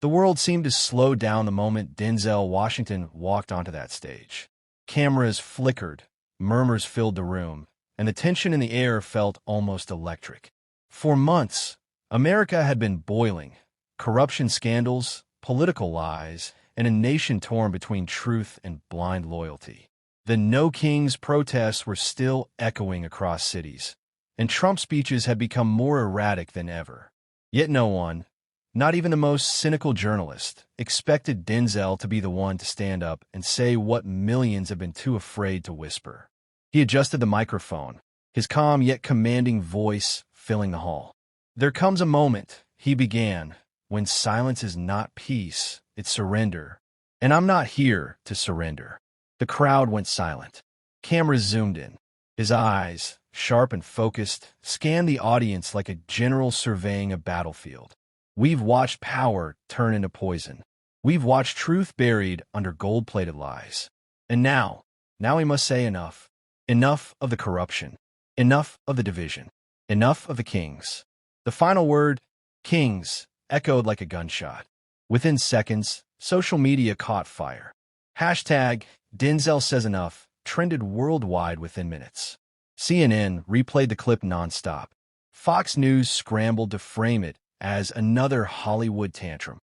The world seemed to slow down the moment Denzel Washington walked onto that stage. Cameras flickered, murmurs filled the room, and the tension in the air felt almost electric. For months, America had been boiling. Corruption scandals, political lies, and a nation torn between truth and blind loyalty. The No Kings protests were still echoing across cities, and Trump speeches had become more erratic than ever. Yet no one, not even the most cynical journalist, expected Denzel to be the one to stand up and say what millions have been too afraid to whisper. He adjusted the microphone, his calm yet commanding voice filling the hall. "There comes a moment," he began, "when silence is not peace, it's surrender. And I'm not here to surrender." The crowd went silent. Cameras zoomed in. His eyes, sharp and focused, scanned the audience like a general surveying a battlefield. "We've watched power turn into poison. We've watched truth buried under gold-plated lies. And now we must say enough. Enough of the corruption. Enough of the division. Enough of the kings." The final word, kings, echoed like a gunshot. Within seconds, social media caught fire. Hashtag Denzel Says Enough trended worldwide within minutes. CNN replayed the clip nonstop. Fox News scrambled to frame it as another Hollywood tantrum.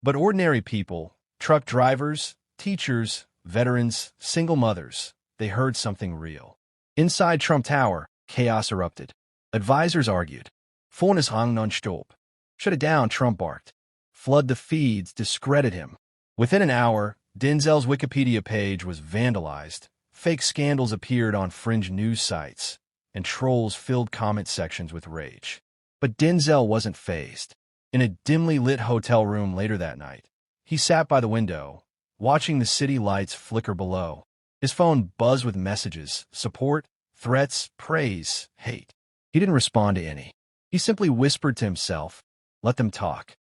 But ordinary people, truck drivers, teachers, veterans, single mothers, they heard something real. Inside Trump Tower, chaos erupted. Advisors argued. "Vorne hang non-stop." "Shut it down," Trump barked. "Flood the feeds," discredit him. Within an hour, Denzel's Wikipedia page was vandalized. Fake scandals appeared on fringe news sites, and trolls filled comment sections with rage. But Denzel wasn't fazed. In a dimly lit hotel room later that night, he sat by the window, watching the city lights flicker below. His phone buzzed with messages, support, threats, praise, hate. He didn't respond to any. He simply whispered to himself, "Let them talk.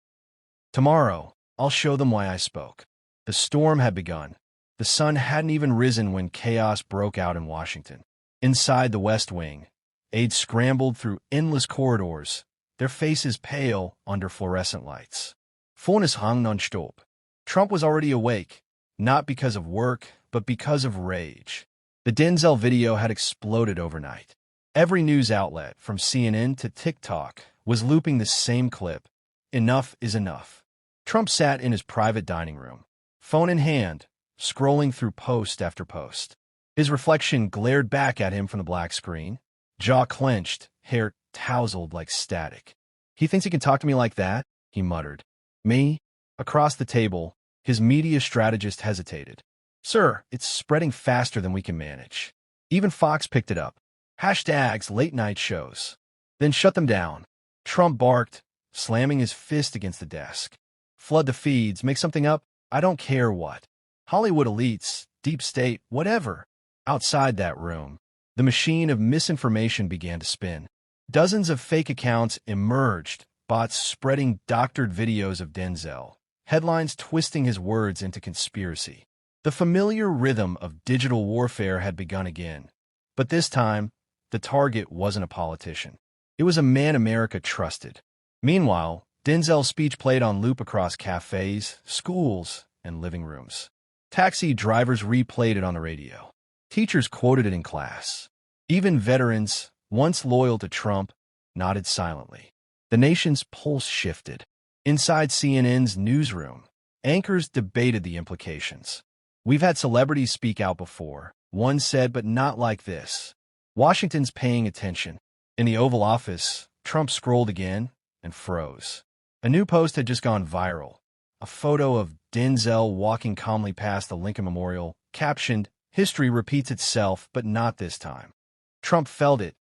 Tomorrow, I'll show them why I spoke." The storm had begun. The sun hadn't even risen when chaos broke out in Washington. Inside the West Wing, aides scrambled through endless corridors, their faces pale under fluorescent lights. "Vorne hang non-stop." Trump was already awake, not because of work, but because of rage. The Denzel video had exploded overnight. Every news outlet, from CNN to TikTok, was looping the same clip. Enough is enough. Trump sat in his private dining room, phone in hand, scrolling through post after post. His reflection glared back at him from the black screen, jaw clenched, hair tousled like static. "He thinks he can talk to me like that?" he muttered. "Me?" Across the table, his media strategist hesitated. "Sir, it's spreading faster than we can manage." Even Fox picked it up. Hashtags late-night shows. "Then shut them down." Trump barked, slamming his fist against the desk. "Flood the feeds, make something up, I don't care what. Hollywood elites, deep state, whatever." Outside that room, the machine of misinformation began to spin. Dozens of fake accounts emerged, bots spreading doctored videos of Denzel, headlines twisting his words into conspiracy. The familiar rhythm of digital warfare had begun again. But this time, the target wasn't a politician. It was a man America trusted. Meanwhile, Denzel's speech played on loop across cafes, schools, and living rooms. Taxi drivers replayed it on the radio. Teachers quoted it in class. Even veterans, once loyal to Trump, nodded silently. The nation's pulse shifted. Inside CNN's newsroom, anchors debated the implications. "We've had celebrities speak out before," one said, "but not like this." Washington's paying attention. In the Oval Office, Trump scrolled again and froze. A new post had just gone viral. A photo of Denzel walking calmly past the Lincoln Memorial, captioned, "History repeats itself, but not this time." Trump felt it.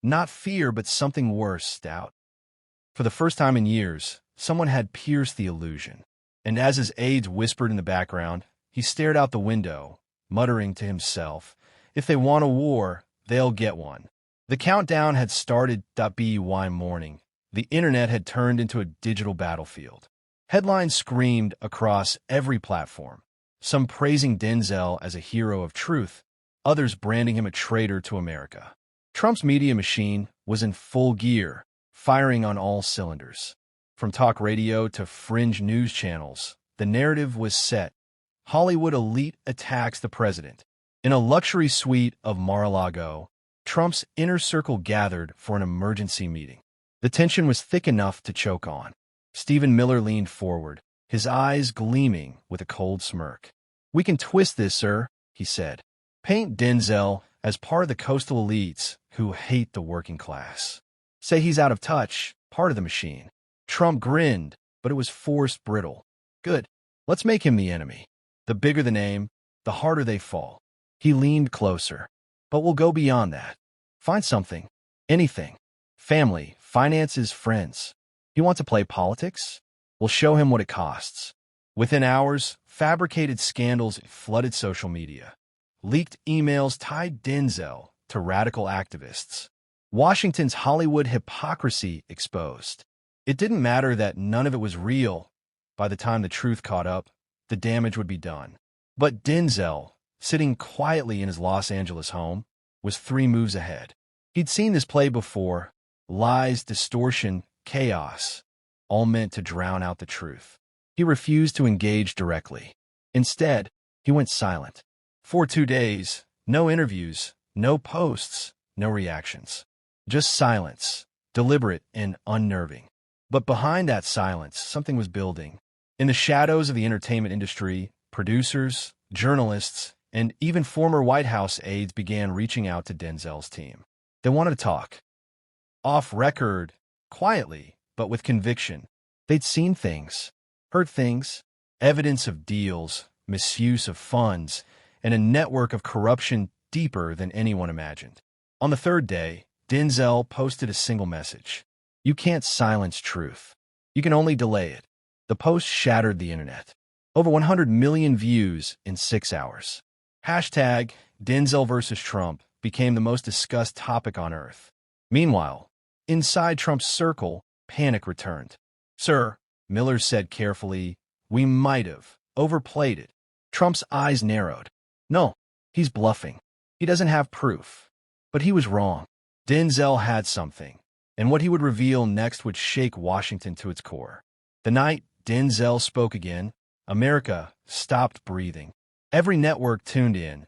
Not fear, but something worse, doubt. For the first time in years, someone had pierced the illusion. And as his aides whispered in the background, he stared out the window, muttering to himself, "If they want a war, they'll get one." The countdown had started. By morning, the internet had turned into a digital battlefield. Headlines screamed across every platform, some praising Denzel as a hero of truth, others branding him a traitor to America. Trump's media machine was in full gear, firing on all cylinders. From talk radio to fringe news channels, the narrative was set. Hollywood elite attacks the president. In a luxury suite of Mar-a-Lago, Trump's inner circle gathered for an emergency meeting. The tension was thick enough to choke on. Stephen Miller leaned forward, his eyes gleaming with a cold smirk. "We can twist this, sir," he said. "Paint Denzel as part of the coastal elites who hate the working class. Say he's out of touch, part of the machine." Trump grinned, but it was forced brittle. "Good. Let's make him the enemy. The bigger the name, the harder they fall." He leaned closer. "But we'll go beyond that. Find something. Anything. Family, finances, friends. You want to play politics? We'll show him what it costs." Within hours, fabricated scandals flooded social media. Leaked emails tied Denzel to radical activists. Washington's Hollywood hypocrisy exposed. It didn't matter that none of it was real. By the time the truth caught up, the damage would be done. But Denzel, sitting quietly in his Los Angeles home, was 3 moves ahead. He'd seen this play before: lies, distortion, chaos, all meant to drown out the truth. He refused to engage directly. Instead, he went silent. For 2 days, no interviews, no posts, no reactions. Just silence, deliberate and unnerving. But behind that silence, something was building. In the shadows of the entertainment industry, producers, journalists, and even former White House aides began reaching out to Denzel's team. They wanted to talk. Off record, quietly, but with conviction. They'd seen things, heard things, evidence of deals, misuse of funds, and a network of corruption deeper than anyone imagined. On the 3rd day, Denzel posted a single message: "You can't silence truth. You can only delay it." The post shattered the internet. Over 100 million views in 6 hours. Hashtag Denzel versus Trump became the most discussed topic on Earth. Meanwhile, inside Trump's circle, panic returned. "Sir," Miller said carefully, "we might have overplayed it." Trump's eyes narrowed. "No, he's bluffing. He doesn't have proof." But he was wrong. Denzel had something, and what he would reveal next would shake Washington to its core. The night Denzel spoke again, America stopped breathing. Every network tuned in,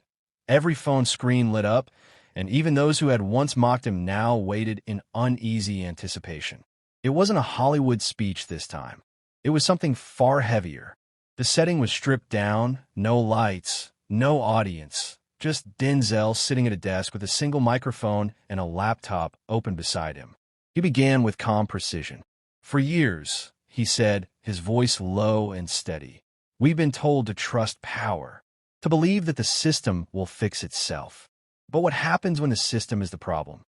every phone screen lit up, and even those who had once mocked him now waited in uneasy anticipation. It wasn't a Hollywood speech this time. It was something far heavier. The setting was stripped down, no lights, no audience, just Denzel sitting at a desk with a single microphone and a laptop open beside him. He began with calm precision. "For years," he said, his voice low and steady, "we've been told to trust power, to believe that the system will fix itself. But what happens when the system is the problem?"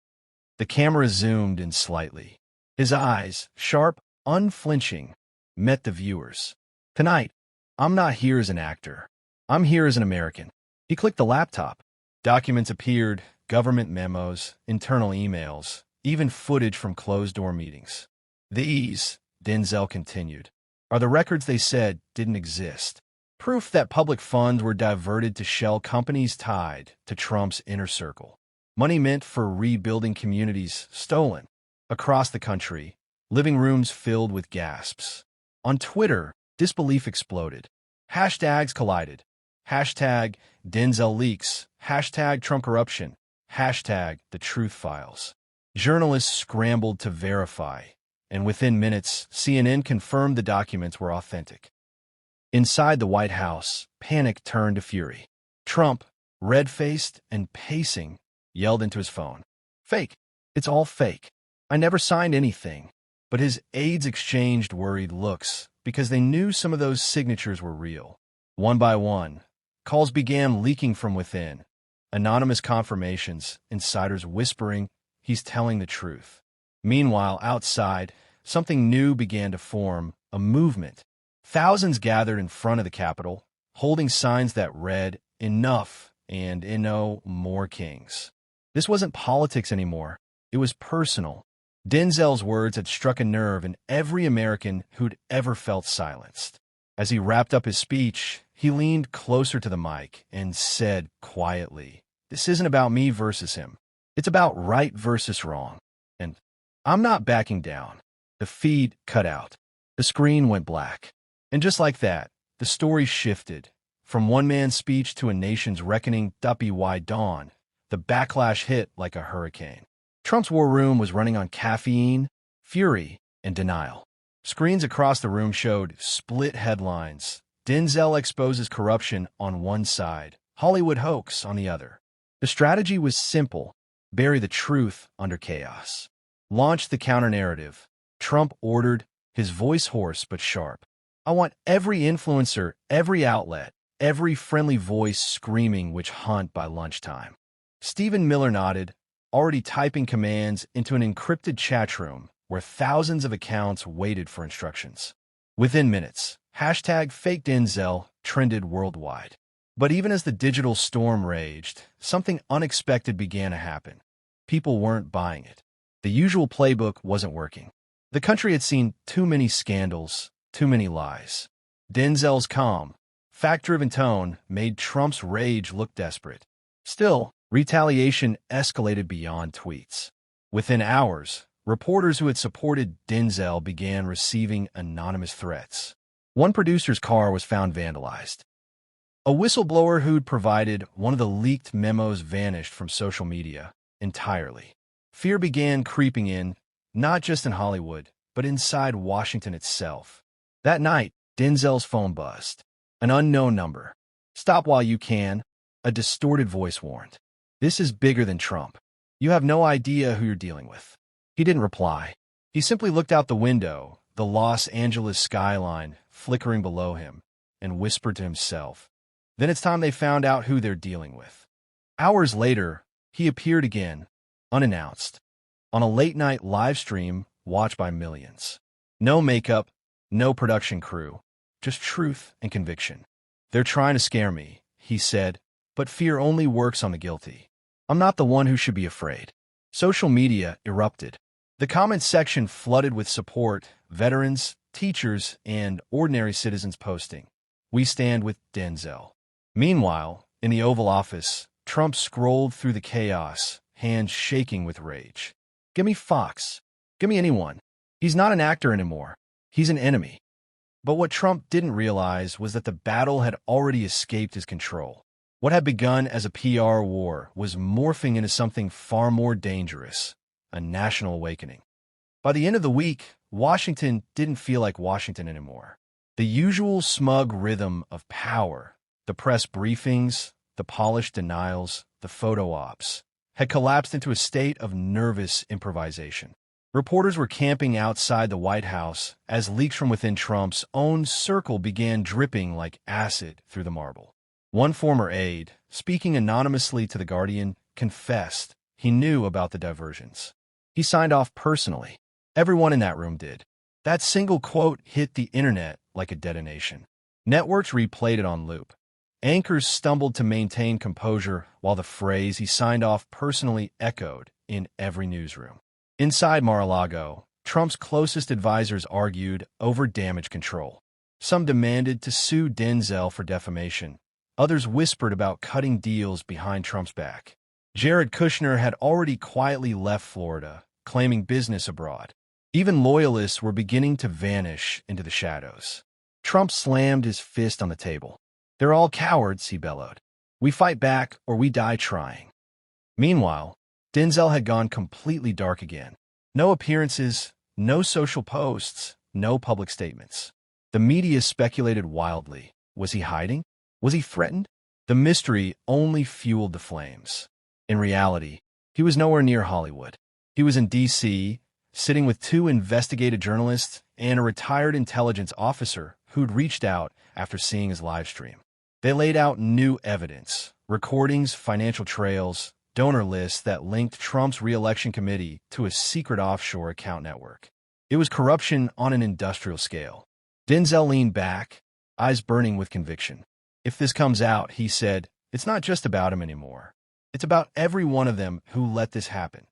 The camera zoomed in slightly. His eyes, sharp, unflinching, met the viewers. "Tonight, I'm not here as an actor. I'm here as an American." He clicked the laptop. Documents appeared, government memos, internal emails, even footage from closed-door meetings. "These," Denzel continued, "are the records they said didn't exist. Proof that public funds were diverted to shell companies tied to Trump's inner circle. Money meant for rebuilding communities stolen. Across the country, living rooms filled with gasps. On Twitter, disbelief exploded. Hashtags collided. Hashtag Denzel leaks. Hashtag Trump corruption. Hashtag the truth files. Journalists scrambled to verify, and within minutes, CNN confirmed the documents were authentic. Inside the White House, panic turned to fury. Trump, red-faced and pacing, yelled into his phone, "Fake! It's all fake. I never signed anything." But his aides exchanged worried looks because they knew some of those signatures were real. One by one, calls began leaking from within. Anonymous confirmations, insiders whispering, "He's telling the truth." Meanwhile, outside, something new began to form, a movement. Thousands gathered in front of the Capitol, holding signs that read, "Enough," and "No more kings." This wasn't politics anymore. It was personal. Denzel's words had struck a nerve in every American who'd ever felt silenced. As he wrapped up his speech, he leaned closer to the mic and said quietly, "This isn't about me versus him. It's about right versus wrong. And I'm not backing down." The feed cut out. The screen went black. And just like that, the story shifted. From one man's speech to a nation's reckoning, by dawn, the backlash hit like a hurricane. Trump's war room was running on caffeine, fury, and denial. Screens across the room showed split headlines. Denzel exposes corruption on one side, Hollywood hoax on the other. The strategy was simple: bury the truth under chaos. Launch the counter-narrative. Trump ordered, his voice hoarse but sharp. I want every influencer, every outlet, every friendly voice screaming witch hunt by lunchtime. Stephen Miller nodded, already typing commands into an encrypted chat room where thousands of accounts waited for instructions. Within minutes, #FakeDenzel trended worldwide. But even as the digital storm raged, something unexpected began to happen. People weren't buying it. The usual playbook wasn't working. The country had seen too many scandals, too many lies. Denzel's calm, fact-driven tone made Trump's rage look desperate. Still, retaliation escalated beyond tweets. Within hours, reporters who had supported Denzel began receiving anonymous threats. One producer's car was found vandalized. A whistleblower who'd provided one of the leaked memos vanished from social media entirely. Fear began creeping in, not just in Hollywood, but inside Washington itself. That night, Denzel's phone buzzed. An unknown number. "Stop while you can," a distorted voice warned. "This is bigger than Trump. You have no idea who you're dealing with." He didn't reply. He simply looked out the window, the Los Angeles skyline flickering below him, and whispered to himself, "Then it's time they found out who they're dealing with." Hours later, he appeared again, unannounced, on a late-night live stream watched by millions. No makeup, no production crew, just truth and conviction. "They're trying to scare me," he said, "but fear only works on the guilty. I'm not the one who should be afraid." Social media erupted. The comments section flooded with support, veterans, teachers, and ordinary citizens posting, "We stand with Denzel." Meanwhile, in the Oval Office, Trump scrolled through the chaos, hands shaking with rage. "Give me Fox. Give me anyone. He's not an actor anymore. He's an enemy." But what Trump didn't realize was that the battle had already escaped his control. What had begun as a PR war was morphing into something far more dangerous, a national awakening. By the end of the week, Washington didn't feel like Washington anymore. The usual smug rhythm of power, the press briefings, the polished denials, the photo ops, had collapsed into a state of nervous improvisation. Reporters were camping outside the White House as leaks from within Trump's own circle began dripping like acid through the marble. One former aide, speaking anonymously to The Guardian, confessed he knew about the diversions. He signed off personally. Everyone in that room did. That single quote hit the internet like a detonation. Networks replayed it on loop. Anchors stumbled to maintain composure while the phrase "he signed off personally" echoed in every newsroom. Inside Mar-a-Lago, Trump's closest advisors argued over damage control. Some demanded to sue Denzel for defamation. Others whispered about cutting deals behind Trump's back. Jared Kushner had already quietly left Florida, claiming business abroad. Even loyalists were beginning to vanish into the shadows. Trump slammed his fist on the table. "They're all cowards," he bellowed. "We fight back or we die trying." Meanwhile, Denzel had gone completely dark again. No appearances, no social posts, no public statements. The media speculated wildly. Was he hiding? Was he threatened? The mystery only fueled the flames. In reality, he was nowhere near Hollywood. He was in D.C., sitting with two investigative journalists and a retired intelligence officer who'd reached out after seeing his live stream. They laid out new evidence, recordings, financial trails, donor lists that linked Trump's re-election committee to a secret offshore account network. It was corruption on an industrial scale. Denzel leaned back, eyes burning with conviction. "If this comes out," he said, "it's not just about him anymore. It's about every one of them who let this happen."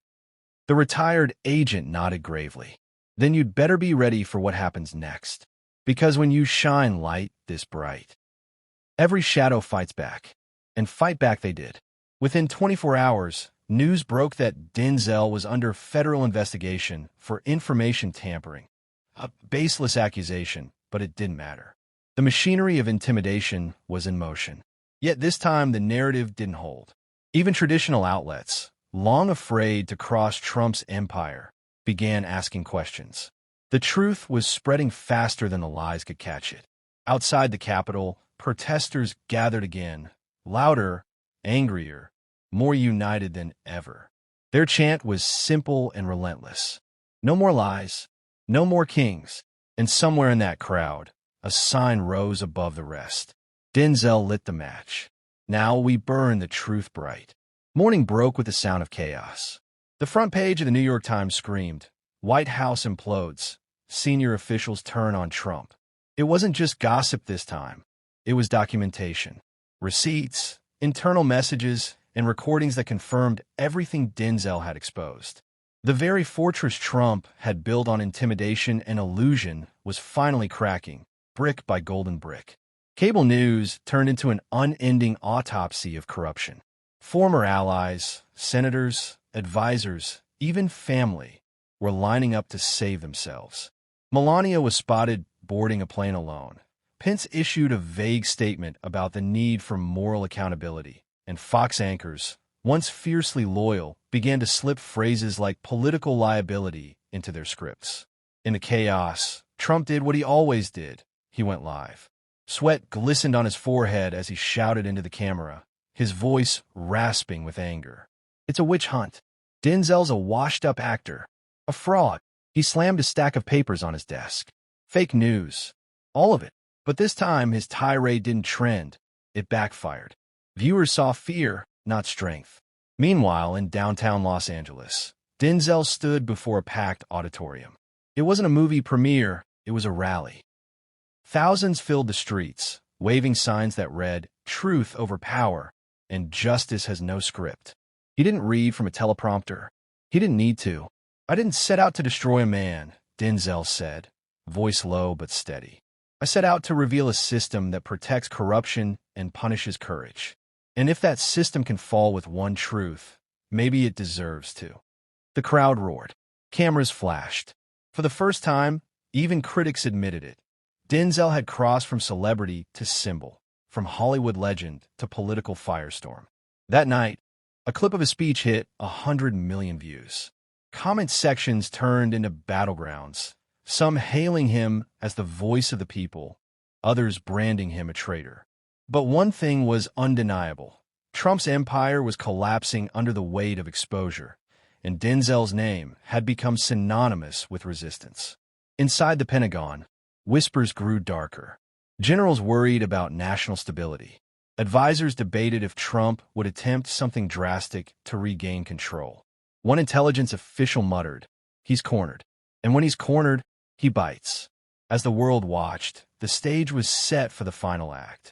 The retired agent nodded gravely. "Then you'd better be ready for what happens next. Because when you shine light this bright, every shadow fights back." And fight back they did. Within 24 hours, news broke that Denzel was under federal investigation for information tampering. A baseless accusation, but it didn't matter. The machinery of intimidation was in motion. Yet this time the narrative didn't hold. Even traditional outlets, long afraid to cross Trump's empire, began asking questions. The truth was spreading faster than the lies could catch it. Outside the Capitol, protesters gathered again, louder, angrier, more united than ever. Their chant was simple and relentless. No more lies, no more kings. And somewhere in that crowd, a sign rose above the rest. Denzel lit the match. Now we burn the truth bright. Morning broke with the sound of chaos. The front page of the New York Times screamed, "White House implodes. Senior officials turn on Trump." It wasn't just gossip this time. It was documentation. Receipts, internal messages, and recordings that confirmed everything Denzel had exposed. The very fortress Trump had built on intimidation and illusion was finally cracking, brick by golden brick. Cable news turned into an unending autopsy of corruption. Former allies, senators, advisors, even family were lining up to save themselves. Melania was spotted boarding a plane alone. Pence issued a vague statement about the need for moral accountability, and Fox anchors, once fiercely loyal, began to slip phrases like political liability into their scripts. In the chaos, Trump did what he always did. He went live. Sweat glistened on his forehead as he shouted into the camera, his voice rasping with anger. "It's a witch hunt. Denzel's a washed-up actor. A fraud." He slammed a stack of papers on his desk. Fake news. All of it. But this time, his tirade didn't trend. It backfired. Viewers saw fear, not strength. Meanwhile, in downtown Los Angeles, Denzel stood before a packed auditorium. It wasn't a movie premiere, it was a rally. Thousands filled the streets, waving signs that read, "Truth over power," and "Justice has no script." He didn't read from a teleprompter. He didn't need to. "I didn't set out to destroy a man," Denzel said, voice low but steady. "I set out to reveal a system that protects corruption and punishes courage. And if that system can fall with one truth, maybe it deserves to." The crowd roared. Cameras flashed. For the first time, even critics admitted it. Denzel had crossed from celebrity to symbol, from Hollywood legend to political firestorm. That night, a clip of his speech hit 100 million views. Comment sections turned into battlegrounds, some hailing him as the voice of the people, others branding him a traitor. But one thing was undeniable. Trump's empire was collapsing under the weight of exposure, and Denzel's name had become synonymous with resistance. Inside the Pentagon, whispers grew darker. Generals worried about national stability. Advisors debated if Trump would attempt something drastic to regain control. One intelligence official muttered, "He's cornered." And when he's cornered, he bites. As the world watched, the stage was set for the final act.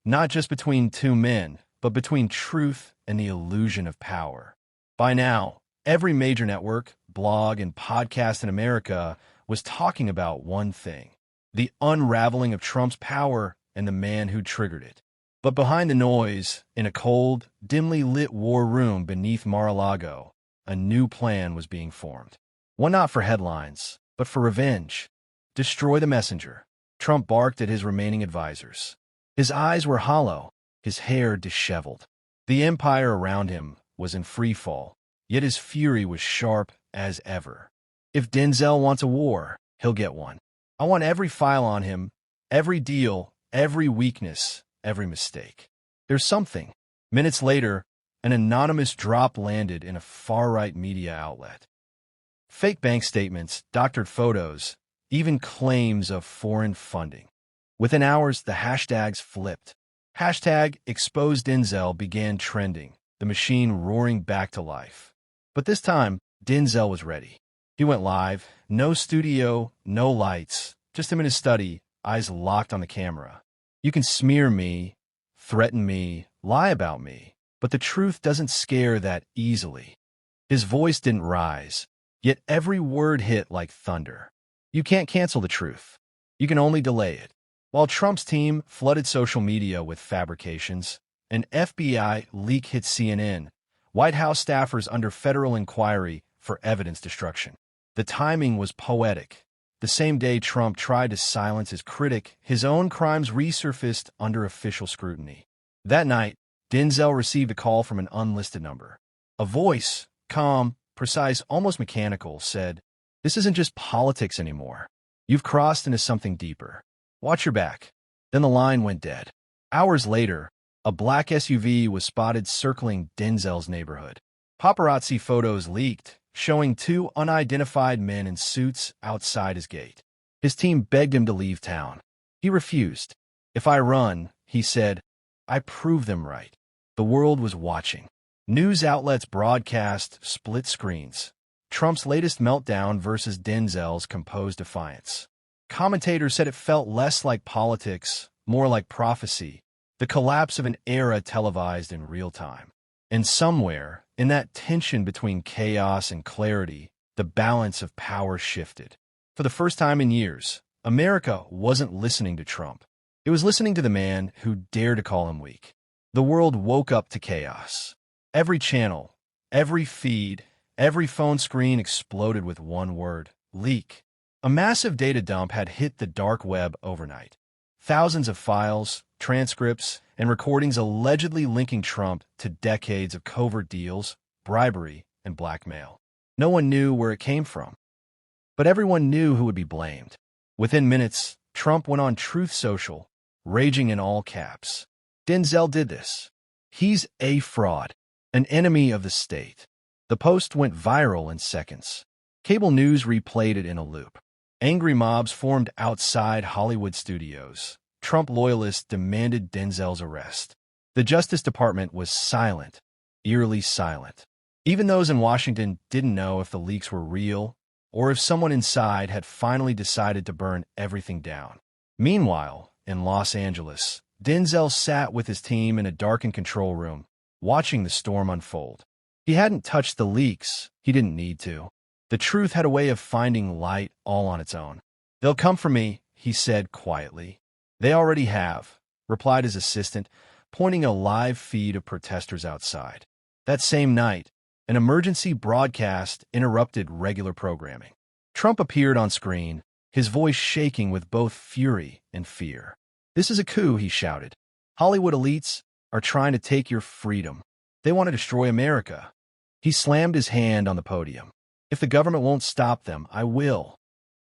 Not just between two men, but between truth and the illusion of power. By now, every major network, blog, and podcast in America was talking about one thing: the unraveling of Trump's power and the man who triggered it. But behind the noise, in a cold, dimly lit war room beneath Mar-a-Lago, a new plan was being formed. One not for headlines, but for revenge. Destroy the messenger. Trump barked at his remaining advisors. His eyes were hollow, his hair disheveled. The empire around him was in free fall, yet his fury was sharp as ever. "If Denzel wants a war, he'll get one. I want every file on him, every deal, every weakness, every mistake." There's something. Minutes later, an anonymous drop landed in a far-right media outlet. Fake bank statements, doctored photos, even claims of foreign funding. Within hours, the hashtags flipped. Hashtag Expose Denzel began trending, the machine roaring back to life. But this time, Denzel was ready. He went live, no studio, no lights, just him in his study, eyes locked on the camera. "You can smear me, threaten me, lie about me, but the truth doesn't scare that easily." His voice didn't rise, yet every word hit like thunder. You can't cancel the truth. You can only delay it. While Trump's team flooded social media with fabrications, an FBI leak hit CNN, White House staffers under federal inquiry for evidence destruction. The timing was poetic. the same day Trump tried to silence his critic, his own crimes resurfaced under official scrutiny. That night, Denzel received a call from an unlisted number. A voice, calm, precise, almost mechanical, said, "This isn't just politics anymore. You've crossed into something deeper. Watch your back." Then the line went dead. Hours later, a black SUV was spotted circling Denzel's neighborhood. Paparazzi photos leaked, showing two unidentified men in suits outside his gate. His team begged him to leave town. He refused. "If I run," he said, "I prove them right." The world was watching. News outlets broadcast split screens. Trump's latest meltdown versus Denzel's composed defiance. Commentators said it felt less like politics, more like prophecy, the collapse of an era televised in real time. And somewhere, in that tension between chaos and clarity, the balance of power shifted. For the first time in years, America wasn't listening to Trump. It was listening to the man who dared to call him weak. The world woke up to chaos. Every channel, every feed, every phone screen exploded with one word: leak. A massive data dump had hit the dark web overnight. Thousands of files, transcripts, and recordings allegedly linking Trump to decades of covert deals, bribery, and blackmail. No one knew where it came from, but everyone knew who would be blamed. Within minutes, Trump went on Truth Social, raging in all caps. "Denzel did this. He's a fraud, an enemy of the state." The post went viral in seconds. Cable news replayed it in a loop. Angry mobs formed outside Hollywood studios. Trump loyalists demanded Denzel's arrest. The Justice Department was silent, eerily silent. Even those in Washington didn't know if the leaks were real or if someone inside had finally decided to burn everything down. Meanwhile, in Los Angeles, Denzel sat with his team in a darkened control room, watching the storm unfold. He hadn't touched the leaks. He didn't need to. The truth had a way of finding light all on its own. "They'll come for me," he said quietly. "They already have," replied his assistant, pointing a live feed of protesters outside. That same night, an emergency broadcast interrupted regular programming. Trump appeared on screen, his voice shaking with both fury and fear. "This is a coup," he shouted. "Hollywood elites are trying to take your freedom. They want to destroy America." He slammed his hand on the podium. "If the government won't stop them, I will."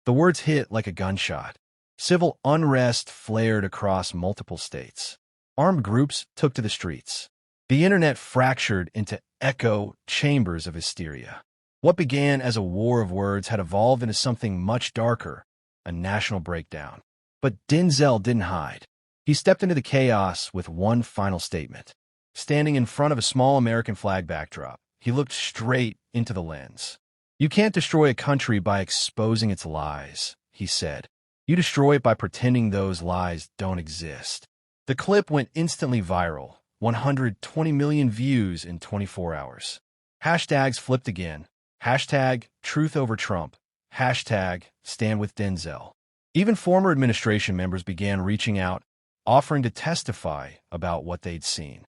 The words hit like a gunshot. Civil unrest flared across multiple states. Armed groups took to the streets. The internet fractured into echo chambers of hysteria. What began as a war of words had evolved into something much darker, a national breakdown. But Denzel didn't hide. He stepped into the chaos with one final statement. Standing in front of a small American flag backdrop, he looked straight into the lens. "You can't destroy a country by exposing its lies," he said. "You destroy it by pretending those lies don't exist." The clip went instantly viral, 120 million views in 24 hours. Hashtags flipped again. Hashtag Truth Over Trump. Hashtag Stand With Denzel. Even former administration members began reaching out, offering to testify about what they'd seen.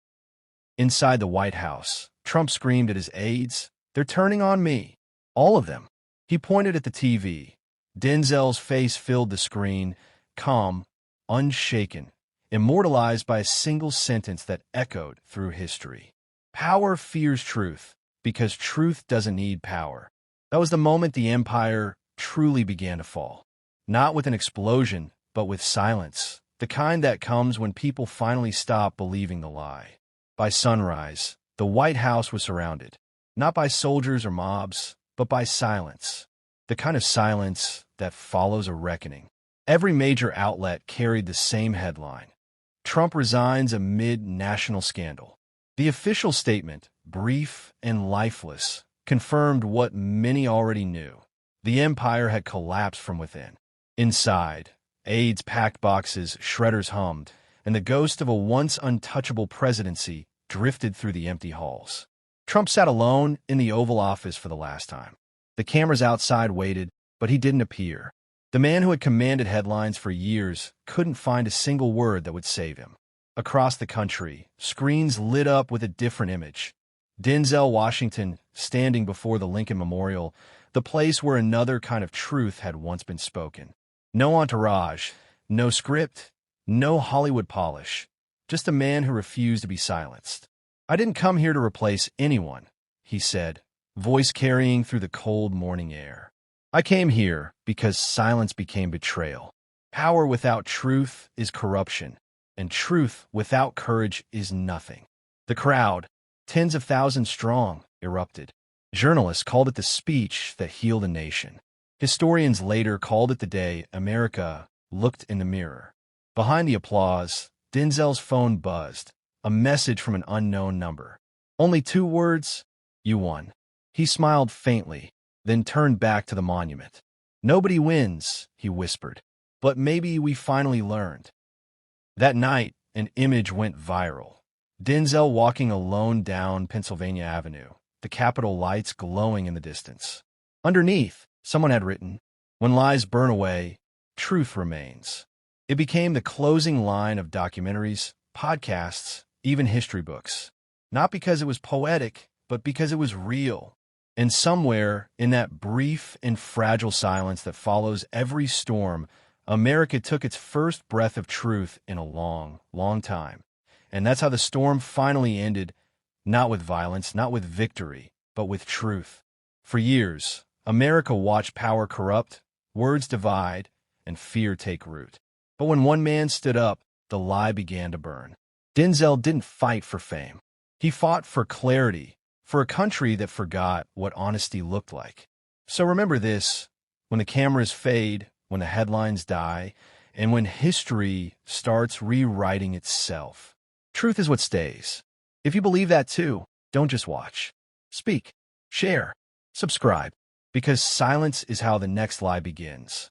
Inside the White House, Trump screamed at his aides, "They're turning on me." All of them. He pointed at the TV. Denzel's face filled the screen, calm, unshaken, immortalized by a single sentence that echoed through history. "Power fears truth, because truth doesn't need power." That was the moment the empire truly began to fall. Not with an explosion, but with silence, the kind that comes when people finally stop believing the lie. By sunrise, the White House was surrounded, not by soldiers or mobs, but by silence. The kind of silence that follows a reckoning. Every major outlet carried the same headline: Trump resigns amid national scandal. The official statement, brief and lifeless, confirmed what many already knew. The empire had collapsed from within. Inside, aides packed boxes, shredders hummed, and the ghost of a once untouchable presidency drifted through the empty halls. Trump sat alone in the Oval Office for the last time. The cameras outside waited, but he didn't appear. The man who had commanded headlines for years couldn't find a single word that would save him. Across the country, screens lit up with a different image. Denzel Washington standing before the Lincoln Memorial, the place where another kind of truth had once been spoken. No entourage, no script, no Hollywood polish, just a man who refused to be silenced. "I didn't come here to replace anyone," he said, voice carrying through the cold morning air. "I came here because silence became betrayal. Power without truth is corruption, and truth without courage is nothing." The crowd, tens of thousands strong, erupted. Journalists called it the speech that healed a nation. Historians later called it the day America looked in the mirror. Behind the applause, Denzel's phone buzzed, a message from an unknown number. Only 2 words, "You won." He smiled faintly, then turned back to the monument. "Nobody wins," he whispered, "but maybe we finally learned." That night, an image went viral. Denzel walking alone down Pennsylvania Avenue, the Capitol lights glowing in the distance. Underneath, someone had written, "When lies burn away, truth remains." It became the closing line of documentaries, podcasts, even history books. Not because it was poetic, but because it was real. And somewhere, in that brief and fragile silence that follows every storm, America took its first breath of truth in a long, long time. And that's how the storm finally ended, not with violence, not with victory, but with truth. For years, America watched power corrupt, words divide, and fear take root. But when one man stood up, the lie began to burn. Denzel didn't fight for fame. He fought for clarity, for a country that forgot what honesty looked like. So remember this: when the cameras fade, when the headlines die, and when history starts rewriting itself, truth is what stays. If you believe that too, don't just watch. Speak, share, subscribe, because silence is how the next lie begins.